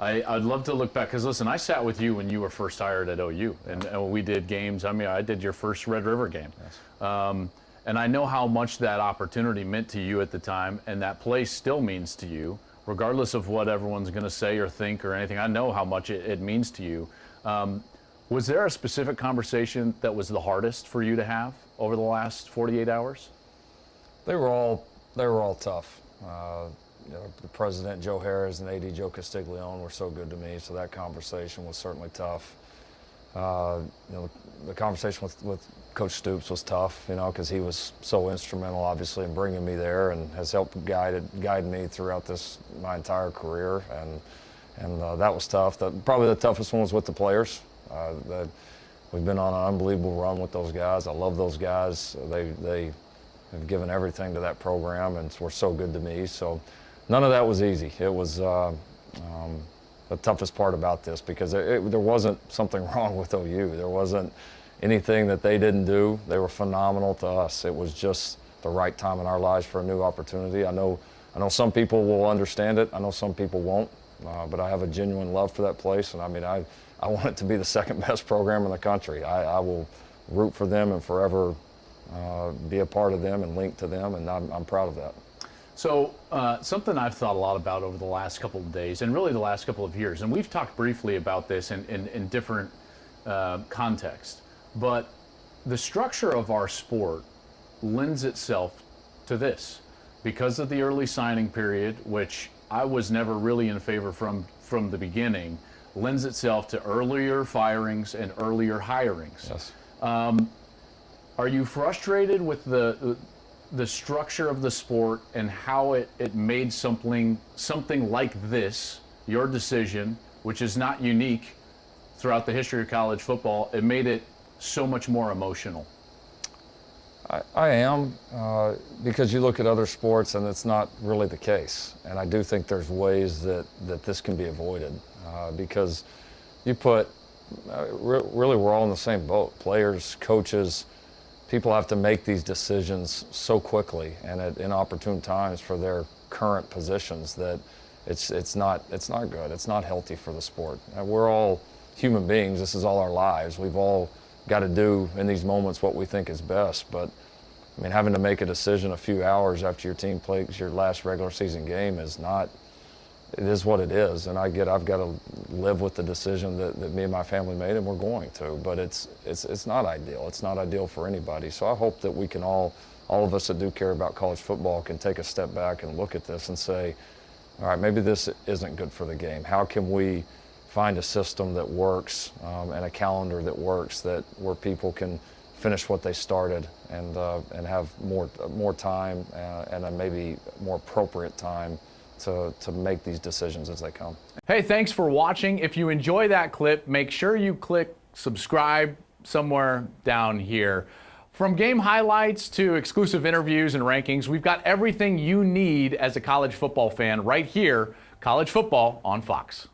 I'd love to look back, because listen, I sat with you when you were first hired at OU, and we did games. I mean, I did your first Red River game. Yes. And I know how much that opportunity meant to you at the time, and that place still means to you, regardless of what everyone's going to say or think or anything. I know how much it means to you. Was there a specific conversation that was the hardest for you to have over the last 48 hours? They were all tough. The president, Joe Harris, and AD Joe Castiglione were so good to me, so that conversation was certainly tough. The conversation with Coach Stoops was tough, because he was so instrumental, obviously, in bringing me there and has helped guide me throughout my entire career, and that was tough. Probably the toughest one was with the players. We've been on an unbelievable run with those guys. I love those guys. They have given everything to that program and were so good to me. So none of that was easy. It was the toughest part about this, because there wasn't something wrong with OU. There wasn't anything that they didn't do. They were phenomenal to us. It was just the right time in our lives for a new opportunity. I know some people will understand it. I know some people won't. But I have a genuine love for that place, and I mean, I want it to be the second best program in the country. I will root for them and forever be a part of them and link to them, and I'm proud of that. So something I've thought a lot about over the last couple of days, and really the last couple of years, and we've talked briefly about this in different contexts, but the structure of our sport lends itself to this because of the early signing period, which I was never really in favor from the beginning, lends itself to earlier firings and earlier hirings. Yes. Are you frustrated with the structure of the sport and how it made something like this, your decision, which is not unique throughout the history of college football, it made it so much more emotional? I am, because you look at other sports and it's not really the case. And I do think there's ways that this can be avoided, because you put, really we're all in the same boat. Players, coaches, people have to make these decisions so quickly and at inopportune times for their current positions that it's not good. It's not healthy for the sport. We're all human beings. This is all our lives. We've all got to do in these moments what we think is best. But I mean, having to make a decision a few hours after your team plays your last regular season game is not. It is what it is, and I've got to live with the decision that me and my family made, and we're going to. But it's not ideal. It's not ideal for anybody. So I hope that we can all of us that do care about college football can take a step back and look at this and say, all right, maybe this isn't good for the game. How can we find a system that works and a calendar that works, where people can finish what they started and have more time and a maybe more appropriate time to make these decisions as they come. Hey, thanks for watching. If you enjoy that clip, make sure you click subscribe somewhere down here. From game highlights to exclusive interviews and rankings, we've got everything you need as a college football fan right here, College Football on Fox.